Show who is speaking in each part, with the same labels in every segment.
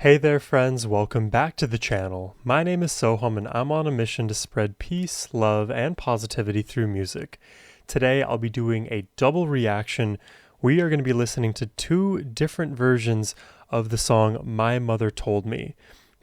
Speaker 1: Hey there friends, welcome back to the channel. My name is Sohum and I'm on a mission to spread peace, love, and positivity through music. Today I'll be doing a double reaction. We are going to be listening to two different versions of the song My Mother Told Me.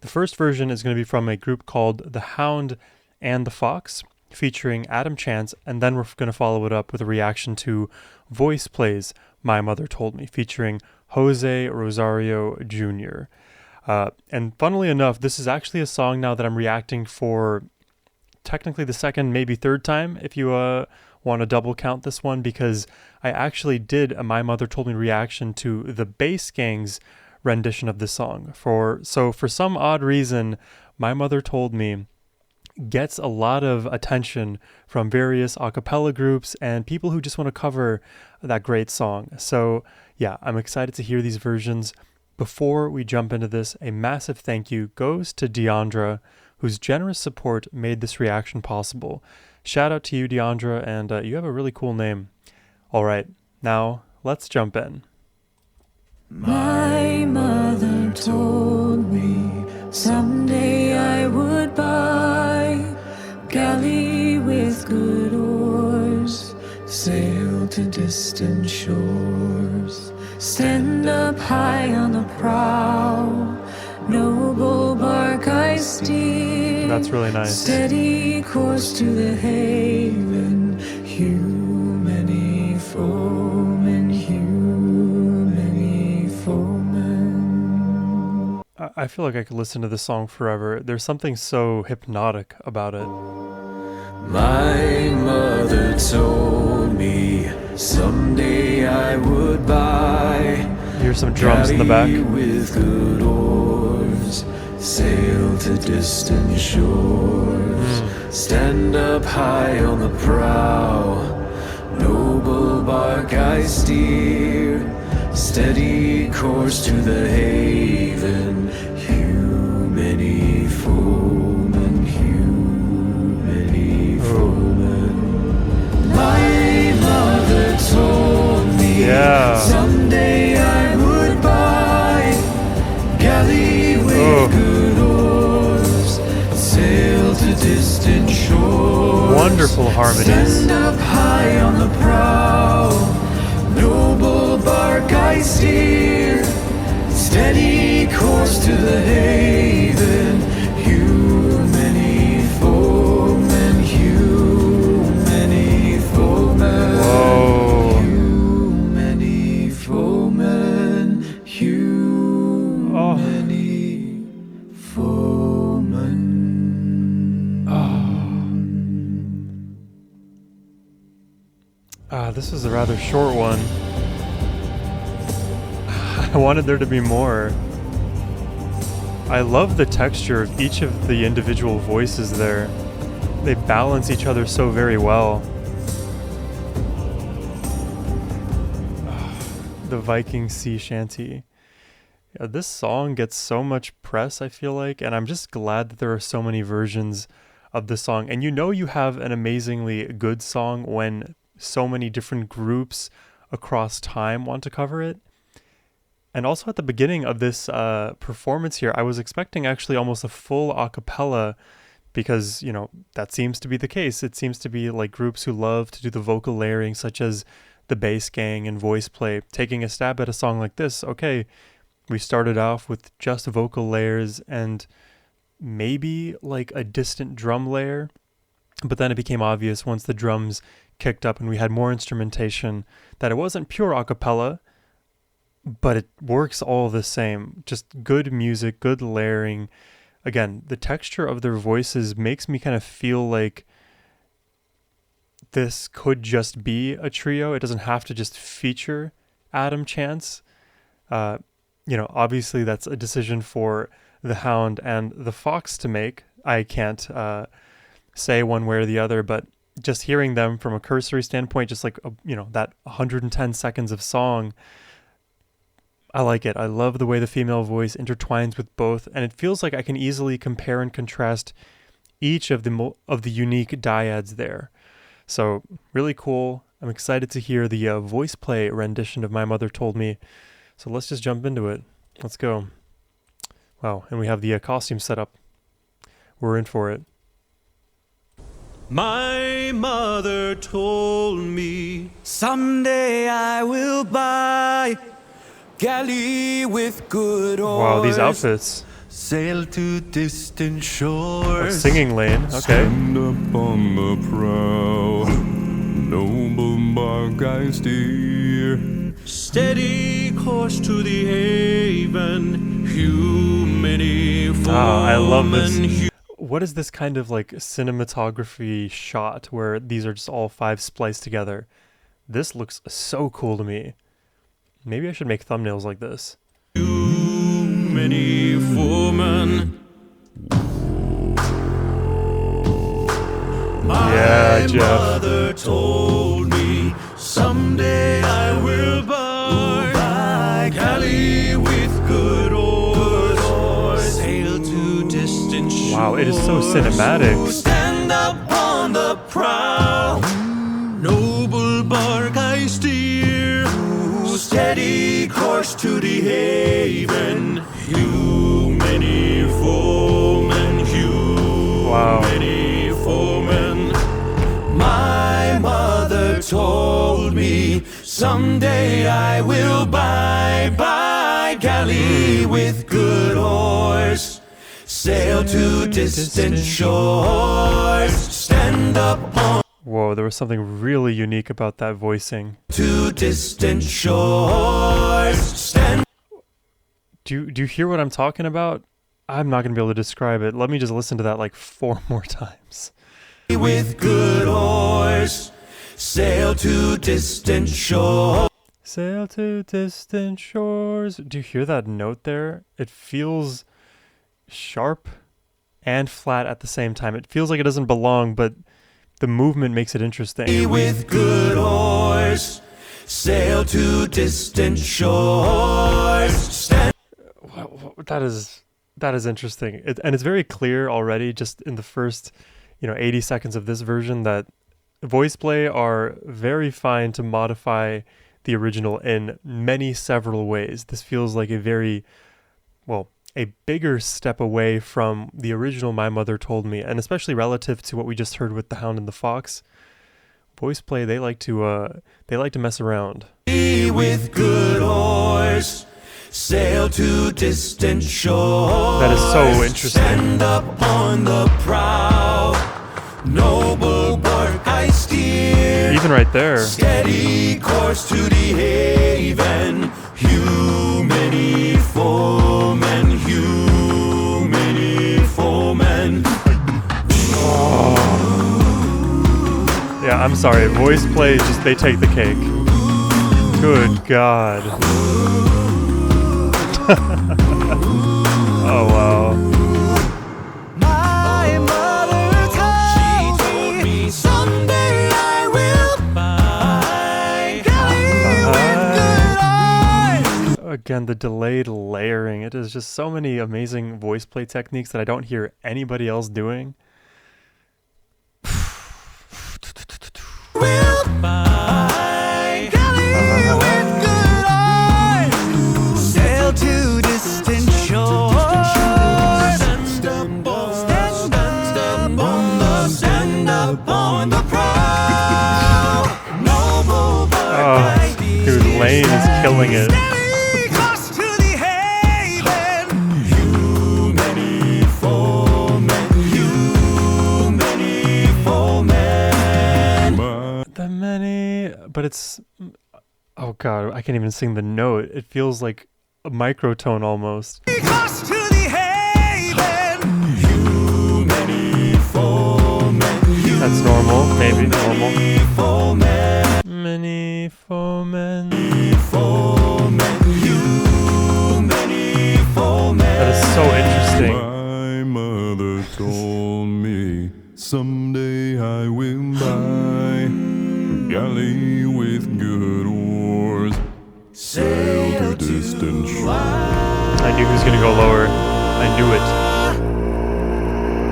Speaker 1: The first version is going to be from a group called The Hound and the Fox, featuring Adam Chance, and then we're going to follow it up with a reaction to VoicePlay's My Mother Told Me, featuring Jose Rosario Jr. And funnily enough, this is actually a song now that I'm reacting for technically the second, maybe third time, if you want to double count this one, because I actually did a My Mother Told Me reaction to the Bass Gang's rendition of this song. So for some odd reason, My Mother Told Me gets a lot of attention from various a cappella groups and people who just want to cover that great song. So yeah, I'm excited to hear these versions. Before we jump into this, a massive thank you goes to Deandra, whose generous support made this reaction possible. Shout out to you, Deandra, and you have a really cool name. All right, now let's jump in.
Speaker 2: My mother told me someday I would buy galley with good oars, sail to distant shores, stand up high on the prow, noble bark I steer.
Speaker 1: That's really nice.
Speaker 2: Steady course to the haven, hew many foemen,
Speaker 1: I feel like I could listen to this song forever. There's something so hypnotic about it.
Speaker 2: My mother told me someday I would buy.
Speaker 1: Here's some drums in the back.
Speaker 2: With good oars, sail to distant shores, stand up high on the prow, noble bark I steer, steady course to the haven, hew many foemen, My mother told me someday I would buy galley with good oars, sail to distant shores,
Speaker 1: wonderful harmonies.
Speaker 2: Stand up high on the prow, noble bark I steer, steady course to the haven, hew many foemen, hew many foemen, hew many foemen, hew many foemen.
Speaker 1: This is a rather short one. I wanted there to be more. I love the texture of each of the individual voices there. They balance each other so very well. The Viking Sea Shanty. Yeah, this song gets so much press, I feel like, and I'm just glad that there are so many versions of the song. And you know you have an amazingly good song when so many different groups across time want to cover it. And also at the beginning of this performance here, I was expecting actually almost a full a cappella because, you know, that seems to be the case. It seems to be like groups who love to do the vocal layering, such as the Bass Gang and VoicePlay, taking a stab at a song like this. Okay, we started off with just vocal layers and maybe like a distant drum layer, but then it became obvious once the drums kicked up and we had more instrumentation that it wasn't pure a cappella, but it works all the same. Just good music, good layering. Again, the texture of their voices makes me kind of feel like this could just be a trio. It doesn't have to just feature Adam Chance. You know, obviously that's a decision for the Hound and the Fox to make. I can't say one way or the other, but just hearing them from a cursory standpoint, just like, you know, that 110 seconds of song, I like it. I love the way the female voice intertwines with both, and it feels like I can easily compare and contrast each of the unique dyads there. So really cool. I'm excited to hear the VoicePlay rendition of My Mother Told Me. So let's just jump into it. Let's go. Wow, and we have the costume set up. We're in for it.
Speaker 2: My mother told me someday I will buy galley with good oars.
Speaker 1: Wow, these outfits.
Speaker 2: Sail to distant shores.
Speaker 1: Singing lane, okay.
Speaker 2: Stand up on the prow, noble bark I steer. Steady course to the haven, humany
Speaker 1: I love this. What is this kind of like cinematography shot where these are just all 5 spliced together? This looks so cool to me. Maybe I should make thumbnails like this.
Speaker 2: Many foremen.
Speaker 1: Yeah, Jeff.
Speaker 2: My mother told me someday I will buy galley with good oars, sail to distant shores.
Speaker 1: Wow, it is so cinematic.
Speaker 2: Stand up on the prow, noble bark I steer. Steady course to the haven, many foemen, many foemen. My mother told me someday I will buy galley with good oars, sail to distant shores, stand up on.
Speaker 1: Whoa, there was something really unique about that voicing.
Speaker 2: To distant shores, stand.
Speaker 1: Do you hear what I'm talking about? I'm not going to be able to describe it. Let me just listen to that like 4 more times.
Speaker 2: With good oars, sail to distant shores.
Speaker 1: Sail to distant shores. Do you hear that note there? It feels sharp and flat at the same time. It feels like it doesn't belong, but the movement makes it interesting.
Speaker 2: With good oars, sail to distant shores. Stand.
Speaker 1: That is interesting. And it's very clear already, just in the first, 80 seconds of this version, that VoicePlay are very fine to modify the original in several ways. This feels like a bigger step away from the original My Mother Told Me, and especially relative to what we just heard with the Hound and the Fox. VoicePlay, they like to mess around.
Speaker 2: With good oars, sail to distant shores.
Speaker 1: That is so interesting.
Speaker 2: Stand up on the prow, noble bark I steer.
Speaker 1: Even right there.
Speaker 2: Steady course to the haven, many foemen, many foemen.
Speaker 1: Yeah, I'm sorry. VoicePlay, they take the cake. Good God. Oh, wow.
Speaker 2: My mother told me someday I will buy galley with good oars.
Speaker 1: Again, the delayed layering. It is just so many amazing VoicePlay techniques that I don't hear anybody else doing.
Speaker 2: Will buy galley with good oars, sail to distant shores. Stand up on the prow, noble bark I steer.
Speaker 1: Dude, Lane is killing it.
Speaker 2: Steady course to the haven, many foemen, many foemen.
Speaker 1: But it's, oh God, I can't even sing the note. It feels like a microtone almost.
Speaker 2: Course to the haven, many foemen.
Speaker 1: That's normal, maybe normal.
Speaker 2: Many foemen,
Speaker 1: Many foemen.
Speaker 2: many foemen.
Speaker 1: That is so interesting.
Speaker 3: My mother told me someday I will buy a galley with good oars, sail to distant shores.
Speaker 1: I knew he was gonna go lower. I knew it.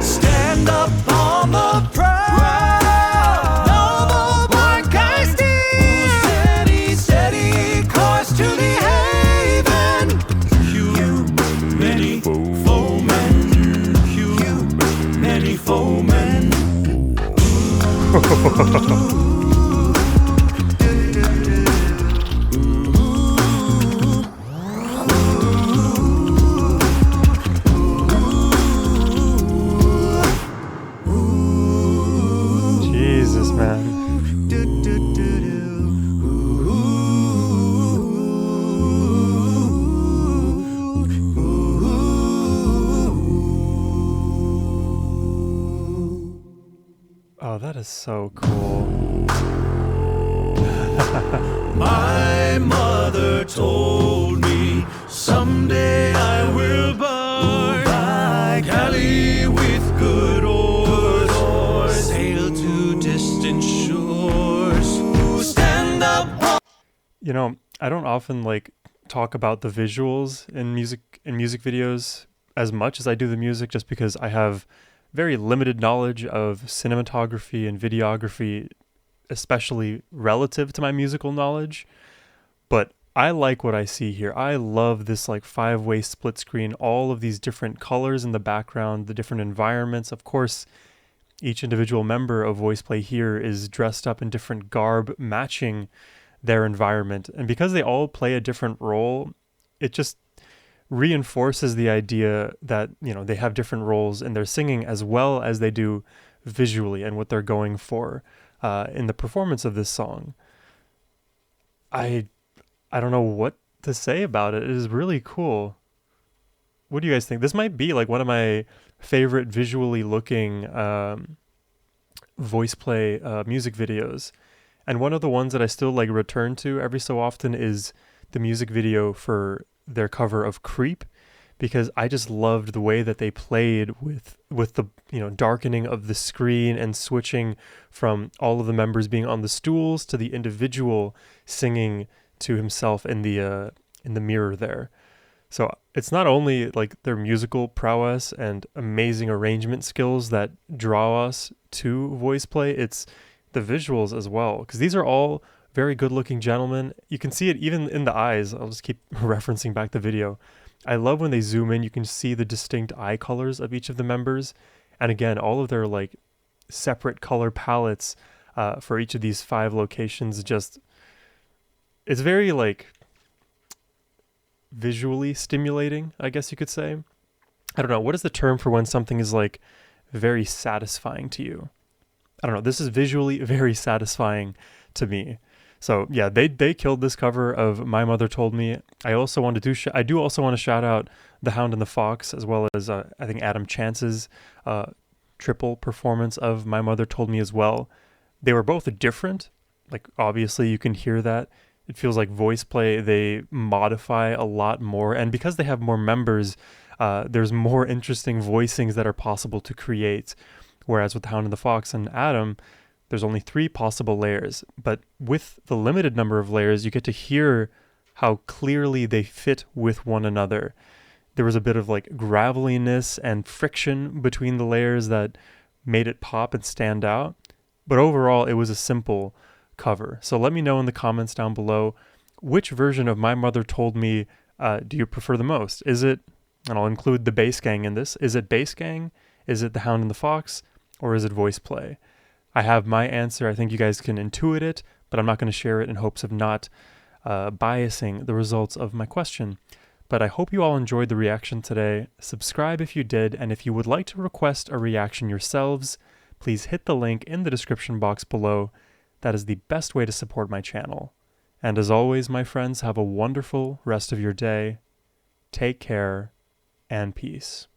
Speaker 2: Stand up on the prow, noble bark I steer. Steady course to the haven, many foemen, many foemen.
Speaker 1: Jesus, man. Oh, that is so cool.
Speaker 2: My mother told me someday I will buy galley with good oars, sail to distant shores, stand up.
Speaker 1: You know, I don't often like talk about the visuals in music videos as much as I do the music, just because I have very limited knowledge of cinematography and videography, especially relative to my musical knowledge. But I like what I see here. I love this like 5-way split screen, all of these different colors in the background, the different environments. Of course, each individual member of VoicePlay here is dressed up in different garb matching their environment. And because they all play a different role, it just reinforces the idea that, you know, they have different roles in their singing as well as they do visually and what they're going for in the performance of this song. I don't know what to say about it. It is really cool. What do you guys think? This might be like one of my favorite visually looking VoicePlay music videos. And one of the ones that I still like return to every so often is the music video for their cover of Creep, because I just loved the way that they played with the, you know, darkening of the screen and switching from all of the members being on the stools to the individual singing to himself in the mirror there. So it's not only like their musical prowess and amazing arrangement skills that draw us to VoicePlay, it's the visuals as well, because these are all very good looking gentlemen. You can see it even in the eyes. I'll just keep referencing back the video. I love when they zoom in, you can see the distinct eye colors of each of the members. And again, all of their like separate color palettes for each of these 5 locations. Just, it's very like visually stimulating, I guess you could say. I don't know. What is the term for when something is like very satisfying to you? I don't know. This is visually very satisfying to me. So yeah, they killed this cover of My Mother Told Me. I also want to I do also want to shout out The Hound and the Fox, as well as I think Adam Chance's triple performance of My Mother Told Me as well. They were both different. Like obviously you can hear that. It feels like VoicePlay, they modify a lot more, and because they have more members, there's more interesting voicings that are possible to create. Whereas with The Hound and the Fox and Adam, there's only 3 possible layers, but with the limited number of layers, you get to hear how clearly they fit with one another. There was a bit of like graveliness and friction between the layers that made it pop and stand out, but overall it was a simple cover. So let me know in the comments down below, which version of My Mother Told Me do you prefer the most? Is it, and I'll include the Bass Gang in this, is it Bass Gang? Is it The Hound and the Fox? Or is it VoicePlay? I have my answer. I think you guys can intuit it, but I'm not going to share it in hopes of not biasing the results of my question. But I hope you all enjoyed the reaction today. Subscribe if you did, and if you would like to request a reaction yourselves, please hit the link in the description box below. That is the best way to support my channel. And as always, my friends, have a wonderful rest of your day. Take care, and peace.